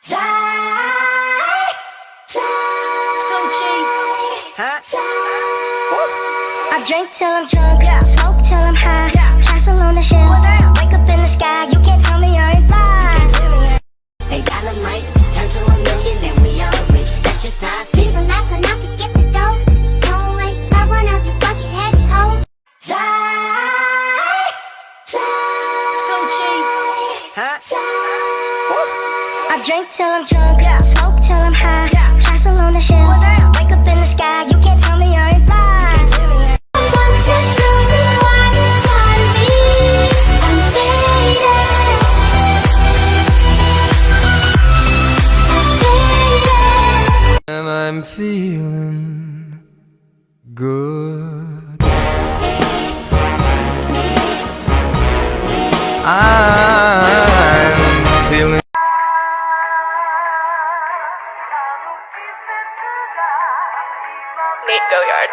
I drink till I'm drunk, smoke till I'm high, castle on the hill, wake up in the sky, you can't tell me I ain't fly. They dynamite, turn to $1 million, then we all rich. That's just how I feel. He's the last one out to get the dough. Don't waste that one of you bucket-headed hoes. I drink till I'm drunk, smoke till I'm high, castle on the hill, wake up in the sky, you can't tell me I ain't fly. Once there's running wild inside of me, I'm faded. I'm faded. And I'm feeling good. I'm feeling Nate Goyard.